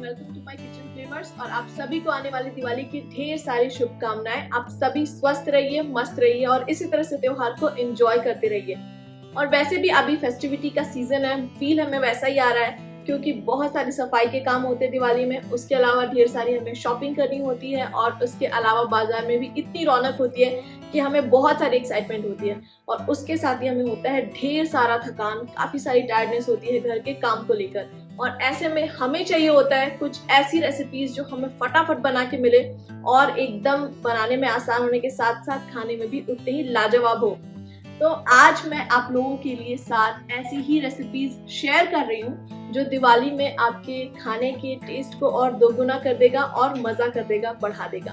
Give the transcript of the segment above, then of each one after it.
And welcome to my Kitchen Flavours. और आप सभी को आने वाली दिवाली की ढेर सारी शुभकामनाएं। आप सभी स्वस्थ रहिए, मस्त रहिए और इसी तरह से त्योहार को एंजॉय करते रहिए। और वैसे भी अभी फेस्टिविटी का सीजन है, फील हमें वैसा ही आ रहा है क्योंकि बहुत सारी सफाई के काम होते हैं दिवाली में। उसके अलावा ढेर सारी हमें शॉपिंग करनी होती है और उसके अलावा बाजार में भी इतनी रौनक होती है कि हमें बहुत सारी एक्साइटमेंट होती है। और उसके साथ ही हमें होता है ढेर सारा थकान, काफी सारी टायर्डनेस होती है घर के काम को लेकर। और ऐसे में हमें चाहिए होता है कुछ ऐसी रेसिपीज जो हमें फटाफट बना के मिले और एकदम बनाने में आसान होने के साथ साथ खाने में भी उतने ही लाजवाब हो। तो आज मैं आप लोगों के लिए 7 ऐसी ही रेसिपीज शेयर कर रही हूँ जो दिवाली में आपके खाने के टेस्ट को और दोगुना कर देगा और मजा कर देगा, बढ़ा देगा।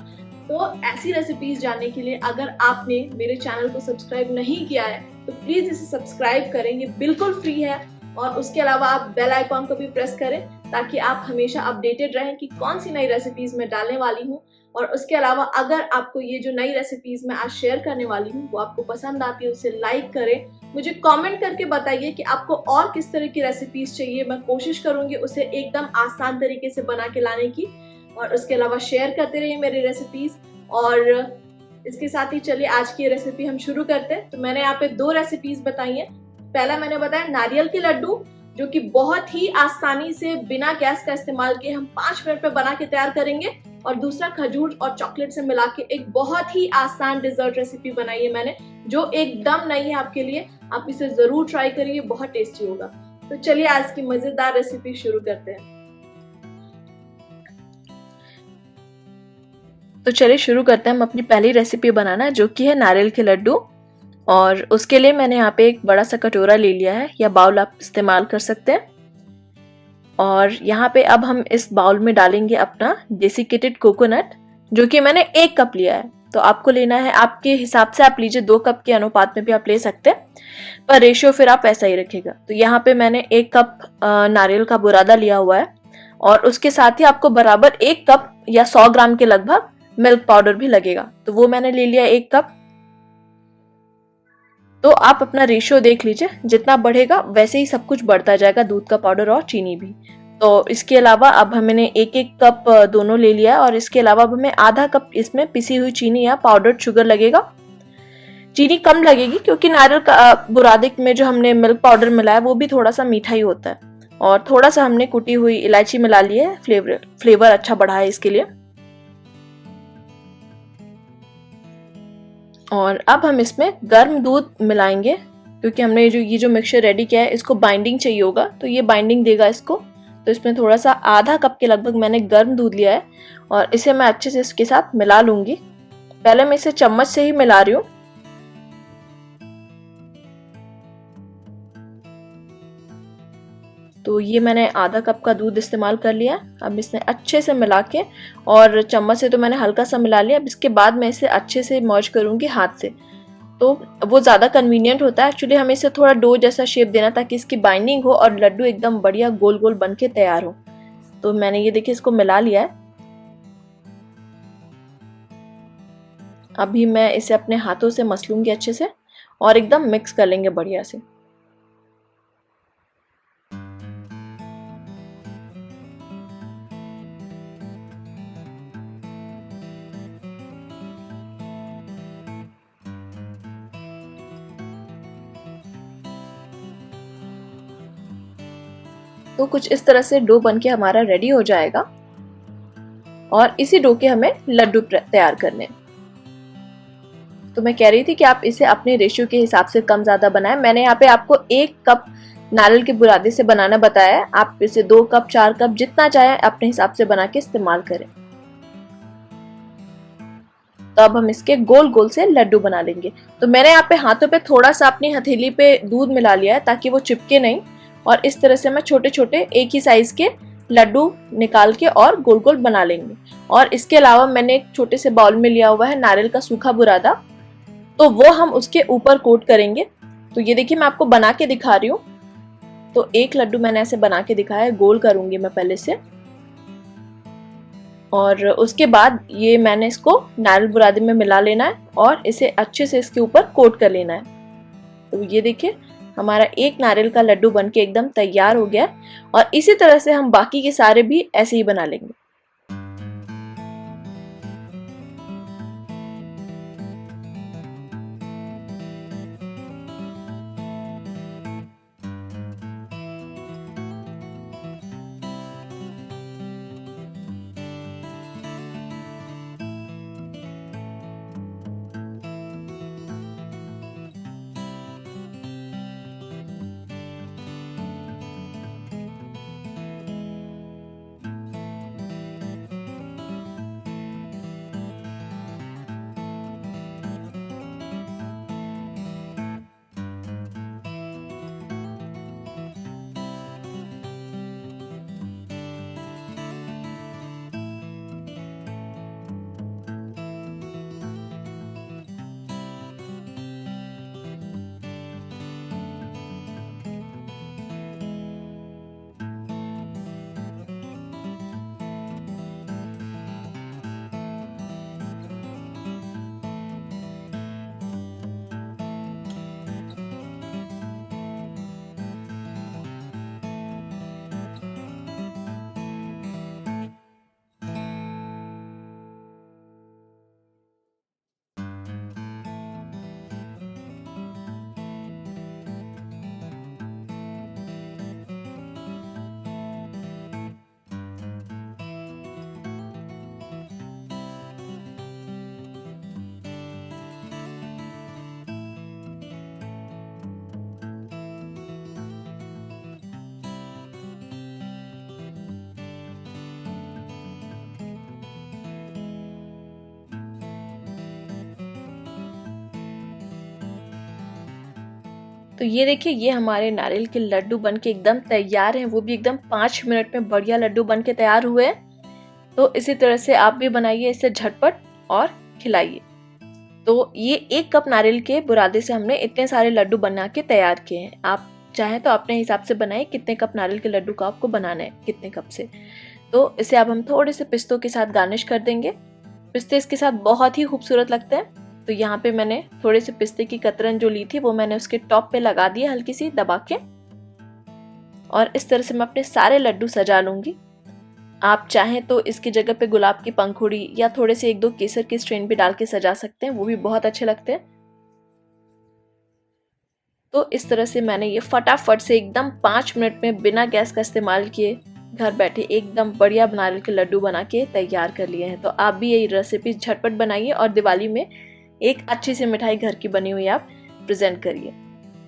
तो ऐसी रेसिपीज जानने के लिए अगर आपने मेरे चैनल को सब्सक्राइब नहीं किया है तो प्लीज इसे सब्सक्राइब करें, ये बिल्कुल फ्री है। और उसके अलावा आप बेल आइकॉन को भी प्रेस करें ताकि आप हमेशा अपडेटेड रहें कि कौन सी नई रेसिपीज मैं डालने वाली हूँ। और उसके अलावा अगर आपको ये जो नई रेसिपीज मैं आज शेयर करने वाली हूँ वो आपको पसंद आती है, उसे लाइक करें, मुझे कमेंट करके बताइए कि आपको और किस तरह की रेसिपीज चाहिए। मैं कोशिश करूंगी उसे एकदम आसान तरीके से बना के लाने की। और उसके अलावा शेयर करते रहिए मेरी रेसिपीज। और इसके साथ ही चलिए आज की रेसिपी हम शुरू करते हैं। तो मैंने यहाँ पे 2 रेसिपीज बताई हैं। पहला मैंने बताया नारियल के लड्डू, जो कि बहुत ही आसानी से बिना गैस का इस्तेमाल किए हम 5 मिनट में बना के तैयार करेंगे। और दूसरा खजूर और चॉकलेट से मिला के एक बहुत ही आसान डिजर्ट रेसिपी बनाई है मैंने, जो एकदम नई है आपके लिए। आप इसे जरूर ट्राई करिए, बहुत टेस्टी होगा। तो चलिए आज की मजेदार रेसिपी शुरू करते हैं। तो चलिए शुरू करते हैं हम अपनी पहली रेसिपी बनाना, जो कि है नारियल के लड्डू। और उसके लिए मैंने यहाँ पे एक बड़ा सा कटोरा ले लिया है या बाउल आप इस्तेमाल कर सकते हैं। और यहाँ पे अब हम इस बाउल में डालेंगे अपना डेसिकेटेड कोकोनट, जो कि मैंने 1 कप लिया है। तो आपको लेना है आपके हिसाब से, आप लीजिए 2 कप के अनुपात में भी आप ले सकते हैं, पर रेशियो फिर आप ऐसा ही रखिएगा। तो यहाँ पे मैंने 1 कप नारियल का बुरादा लिया हुआ है और उसके साथ ही आपको बराबर 1 कप या 100 ग्राम के लगभग मिल्क पाउडर भी लगेगा। तो वो मैंने ले लिया 1 कप। तो आप अपना रेशियो देख लीजिए, जितना बढ़ेगा वैसे ही सब कुछ बढ़ता जाएगा, दूध का पाउडर और चीनी भी। तो इसके अलावा अब हमने 1-1 कप दोनों ले लिया है और इसके अलावा अब हमें आधा कप इसमें पिसी हुई चीनी या पाउडर्ड शुगर लगेगा। चीनी कम लगेगी क्योंकि नारियल का बुरादे में जो हमने मिल्क पाउडर मिलाया वो भी थोड़ा सा मीठा ही होता है। और थोड़ा सा हमने कुटी हुई इलायची मिला ली है, फ्लेवर अच्छा बढ़ा है इसके लिए। और अब हम इसमें गर्म दूध मिलाएंगे क्योंकि हमने ये जो मिक्सचर रेडी किया है इसको बाइंडिंग चाहिए होगा, तो ये बाइंडिंग देगा इसको। तो इसमें थोड़ा सा आधा कप के लगभग मैंने गर्म दूध लिया है और इसे मैं अच्छे से इसके साथ मिला लूंगी। पहले मैं इसे चम्मच से ही मिला रही हूँ। तो ये मैंने आधा कप का दूध इस्तेमाल कर लिया। अब इसे अच्छे से मिला के, और चम्मच से तो मैंने हल्का सा मिला लिया। अब इसके बाद मैं इसे अच्छे से मर्ज करूंगी हाथ से, तो वो ज़्यादा कन्वीनियंट होता है। एक्चुअली हमें इसे थोड़ा डो जैसा शेप देना ताकि इसकी बाइंडिंग हो और लड्डू एकदम बढ़िया गोल गोल बन के तैयार हो। तो मैंने ये देखिए इसको मिला लिया है। अभी मैं इसे अपने हाथों से मसलूंगी अच्छे से और एकदम मिक्स कर लेंगे बढ़िया से। तो कुछ इस तरह से डो बनके हमारा रेडी हो जाएगा और इसी डो के हमें लड्डू तैयार करने हैं। तो मैं कह रही थी कि आप इसे अपने रेशियो के हिसाब से कम ज्यादा बनाएं। मैंने यहाँ पे आपको 1 कप नारियल के बुरादे से बनाना बताया है, आप इसे 2 कप 4 कप जितना चाहें अपने हिसाब से बना के इस्तेमाल करें। तो अब हम इसके गोल गोल से लड्डू बना लेंगे। तो मैंने यहाँ पे हाथों पे थोड़ा सा अपनी हथेली पे दूध मिला लिया है ताकि वो चिपके नहीं। और इस तरह से मैं छोटे छोटे एक ही साइज के लड्डू निकाल के और गोल गोल बना लेंगे। और इसके अलावा मैंने एक छोटे से बाउल में लिया हुआ है नारियल का सूखा बुरादा, तो वो हम उसके ऊपर कोट करेंगे। तो ये देखिए मैं आपको बना के दिखा रही हूँ। तो एक लड्डू मैंने ऐसे बना के दिखाया है, गोल करूंगी मैं पहले से। और उसके बाद ये मैंने इसको नारियल बुरादे में मिला लेना है और इसे अच्छे से इसके ऊपर कोट कर लेना है। तो ये देखिए हमारा एक नारियल का लड्डू बनके एकदम तैयार हो गया। और इसी तरह से हम बाकी के सारे भी ऐसे ही बना लेंगे। तो ये देखिए, ये हमारे नारियल के लड्डू बनके एकदम तैयार हैं, वो भी एकदम 5 मिनट में बढ़िया लड्डू बनके तैयार हुए हैं। तो इसी तरह से आप भी बनाइए इसे झटपट और खिलाइए। तो ये 1 कप नारियल के बुरादे से हमने इतने सारे लड्डू बना के तैयार किए हैं। आप चाहें तो अपने हिसाब से बनाइए कितने कप नारियल के लड्डू का आपको बनाना है, कितने कप से। तो इसे अब हम थोड़े से पिस्तों के साथ गार्निश कर देंगे। पिस्ते इसके साथ बहुत ही खूबसूरत लगते हैं। तो यहाँ पे मैंने थोड़े से पिस्ते की कतरन जो ली थी वो मैंने उसके टॉप पे लगा दिया हल्की सी दबा के। और इस तरह से मैं अपने सारे लड्डू सजा लूंगी। आप चाहें तो इसकी जगह पे गुलाब की पंखुड़ी या थोड़े से 1-2 केसर के स्ट्रेन भी डाल के सजा सकते हैं, वो भी बहुत अच्छे लगते हैं। तो इस तरह से मैंने ये फटाफट से एकदम 5 मिनट में बिना गैस का इस्तेमाल किए घर बैठे एकदम बढ़िया नारियल के लड्डू बना के तैयार कर लिए हैं। तो आप भी यही रेसिपी झटपट बनाइए और दिवाली में एक अच्छी सी मिठाई घर की बनी हुई आप प्रेजेंट करिए।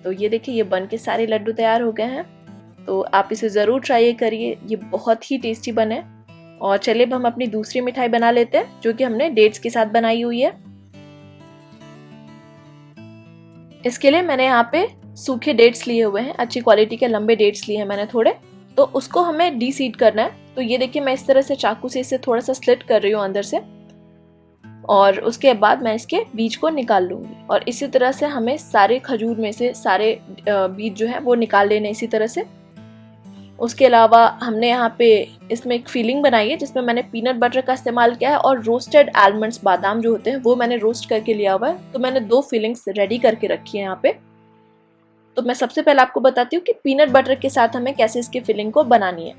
तो ये देखिए, ये बन के सारे लड्डू तैयार हो गए हैं। तो आप इसे ज़रूर ट्राई करिए, ये बहुत ही टेस्टी बने। और चलिए अब हम अपनी दूसरी मिठाई बना लेते हैं जो कि हमने डेट्स के साथ बनाई हुई है। इसके लिए मैंने यहाँ पे सूखे डेट्स लिए हुए हैं, अच्छी क्वालिटी के लंबे डेट्स लिए हैं मैंने थोड़े। तो उसको हमें डीसीड करना है। तो ये देखिए, मैं इस तरह से चाकू से इसे थोड़ा सा स्लिट कर रही हूँ अंदर से, और उसके बाद मैं इसके बीज को निकाल लूँगी। और इसी तरह से हमें सारे खजूर में से सारे बीज जो है वो निकाल लेने इसी तरह से। उसके अलावा हमने यहाँ पे इसमें एक फिलिंग बनाई है जिसमें मैंने पीनट बटर का इस्तेमाल किया है और रोस्टेड आलमंड्स, बादाम जो होते हैं वो मैंने रोस्ट करके लिया हुआ है। तो मैंने 2 फिलिंग्स रेडी करके रखी है यहाँ पे। तो मैं सबसे पहले आपको बताती हूँ कि पीनट बटर के साथ हमें कैसे इसकी फिलिंग को बनानी है।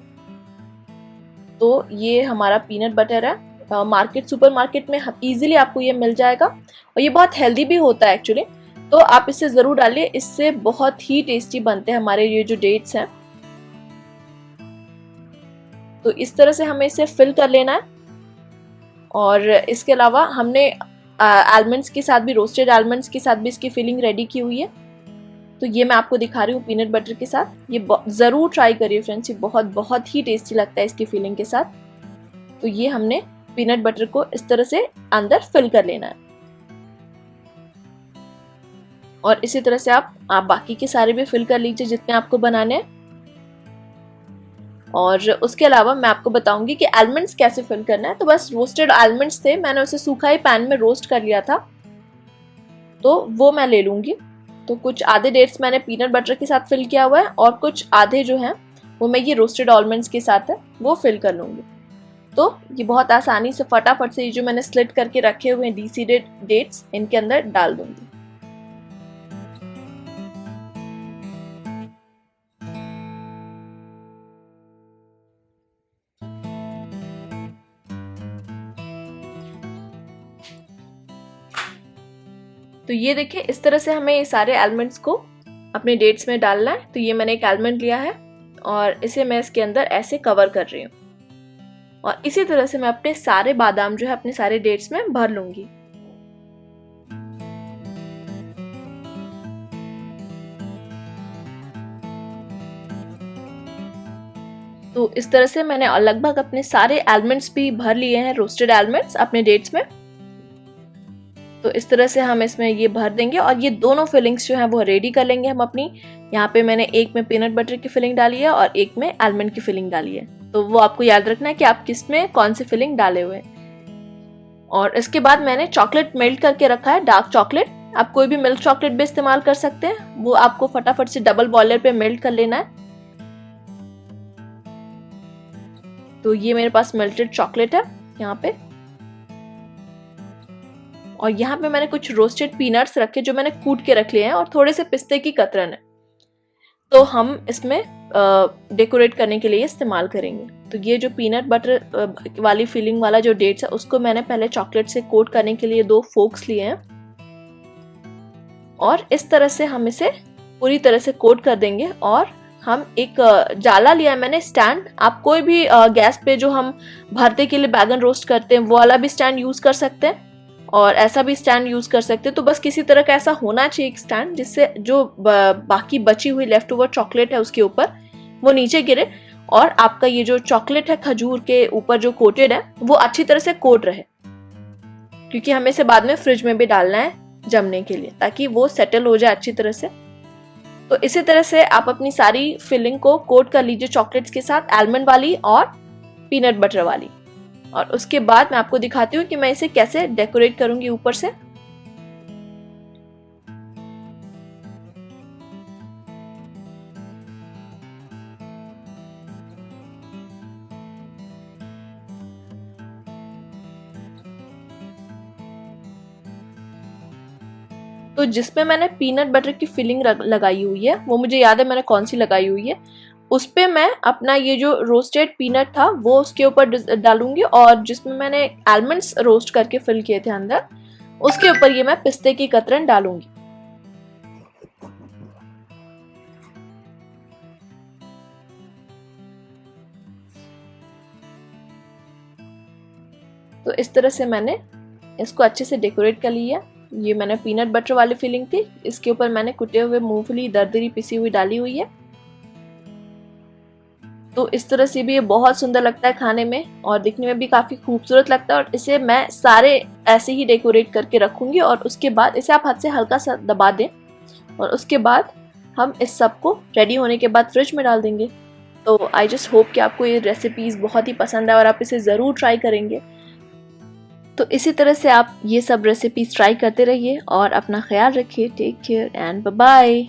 तो ये हमारा पीनट बटर है, मार्केट सुपरमार्केट में इजीली आपको ये मिल जाएगा और ये बहुत हेल्दी भी होता है एक्चुअली। तो आप इसे ज़रूर डालिए, इससे बहुत ही टेस्टी बनते हैं हमारे ये जो डेट्स हैं। तो इस तरह से हमें इसे फिल कर लेना है। और इसके अलावा हमने आलमंड्स के साथ भी, रोस्टेड आलमंड्स के साथ भी इसकी फिलिंग रेडी की हुई है। तो ये मैं आपको दिखा रही हूँ पीनट बटर के साथ। ये ज़रूर ट्राई करिए फ्रेंड्स, ये बहुत ही टेस्टी लगता है इसकी फिलिंग के साथ। तो ये हमने पीनट बटर को इस तरह से अंदर फिल कर लेना है। और इसी तरह से आप बाकी के सारे भी फिल कर लीजिए जितने आपको बनाने हैं। और उसके अलावा मैं आपको बताऊंगी कि आलमंड्स कैसे फिल करना है। तो बस रोस्टेड आलमंड्स थे, मैंने उसे सूखा ही पैन में रोस्ट कर लिया था, तो वो मैं ले लूंगी। तो कुछ आधे डेट्स मैंने पीनट बटर के साथ फिल किया हुआ है और कुछ आधे जो हैं वो मैं ये रोस्टेड आलमंड्स के साथ है वो फिल कर लूंगी। तो ये बहुत आसानी से फटाफट से ये जो मैंने स्लिट करके रखे हुए हैं डीसीडेड डेट्स, इनके अंदर डाल दूंगी। तो ये देखिए इस तरह से हमें ये सारे एलिमेंट्स को अपने डेट्स में डालना है। तो ये मैंने एक एलिमेंट लिया है और इसे मैं इसके अंदर ऐसे कवर कर रही हूँ और इसी तरह से मैं अपने सारे बादाम जो है अपने सारे डेट्स में भर लूंगी। तो इस तरह से मैंने लगभग अपने सारे एलिमेंट्स भी भर लिए हैं, रोस्टेड एलिमेंट्स अपने डेट्स में। तो इस तरह से हम इसमें ये भर देंगे और ये दोनों फिलिंग्स जो है वो रेडी कर लेंगे हम अपनी। यहाँ पे मैंने एक में पीनट बटर की फिलिंग डाली है और एक में आलमंड की फिलिंग डाली है। तो वो आपको याद रखना है कि आप किस में कौन सी फिलिंग डाले हुए हैं। और इसके बाद मैंने चॉकलेट मेल्ट करके रखा है, डार्क चॉकलेट। आप कोई भी मिल्क चॉकलेट भी इस्तेमाल कर सकते हैं, वो आपको फटाफट से डबल बॉयलर पे मेल्ट कर लेना है। तो ये मेरे पास मेल्टेड चॉकलेट है यहाँ पे, और यहाँ पे मैंने कुछ रोस्टेड पीनट्स रखे जो मैंने कूट के रख लिए हैं और थोड़े से पिस्ते की कतरन है, तो हम इसमें डेकोरेट करने के लिए इस्तेमाल करेंगे। तो ये जो पीनट बटर वाली फीलिंग वाला जो डेट्स है उसको मैंने पहले चॉकलेट से कोट करने के लिए 2 फोक्स लिए हैं और इस तरह से हम इसे पूरी तरह से कोट कर देंगे। और हम एक जाला लिया है मैंने, स्टैंड। आप कोई भी गैस पे जो हम भरते के लिए बैगन रोस्ट करते हैं वो वाला भी स्टैंड यूज कर सकते हैं और ऐसा भी स्टैंड यूज कर सकते हैं। तो बस किसी तरह का ऐसा होना चाहिए एक स्टैंड जिससे जो बाकी बची हुई लेफ्ट ओवर चॉकलेट है उसके ऊपर वो नीचे गिरे और आपका ये जो चॉकलेट है खजूर के ऊपर जो कोटेड है वो अच्छी तरह से कोट रहे, क्योंकि हमें इसे बाद में फ्रिज में भी डालना है जमने के लिए ताकि वो सेटल हो जाए अच्छी तरह से। तो इसी तरह से आप अपनी सारी फिलिंग को कोट कर लीजिए चॉकलेट्स के साथ, आलमंड वाली और पीनट बटर वाली। और उसके बाद मैं आपको दिखाती हूँ कि मैं इसे कैसे डेकोरेट करूंगी ऊपर से। तो जिसमें मैंने पीनट बटर की फिलिंग लगाई हुई है वो मुझे याद है मैंने कौन सी लगाई हुई है, उस पे मैं अपना ये जो रोस्टेड पीनट था वो उसके ऊपर डालूंगी और जिसमें मैंने आलमंड्स रोस्ट करके फिल किए थे अंदर उसके ऊपर ये मैं पिस्ते की कतरन डालूंगी। तो इस तरह से मैंने इसको अच्छे से डेकोरेट कर लिया। ये मैंने पीनट बटर वाली फिलिंग थी, इसके ऊपर मैंने कुटे हुए मूंगफली दरदरी पिसी हुई डाली हुई है। तो इस तरह से भी ये बहुत सुंदर लगता है खाने में और दिखने में भी काफ़ी खूबसूरत लगता है। और इसे मैं सारे ऐसे ही डेकोरेट करके रखूंगी और उसके बाद इसे आप हाथ से हल्का सा दबा दें और उसके बाद हम इस सब को रेडी होने के बाद फ्रिज में डाल देंगे। तो आई जस्ट होप कि आपको ये रेसिपीज़ बहुत ही पसंद है और आप इसे ज़रूर ट्राई करेंगे। तो इसी तरह से आप ये सब रेसिपीज़ ट्राई करते रहिए और अपना ख्याल रखिए। Take care and bye bye.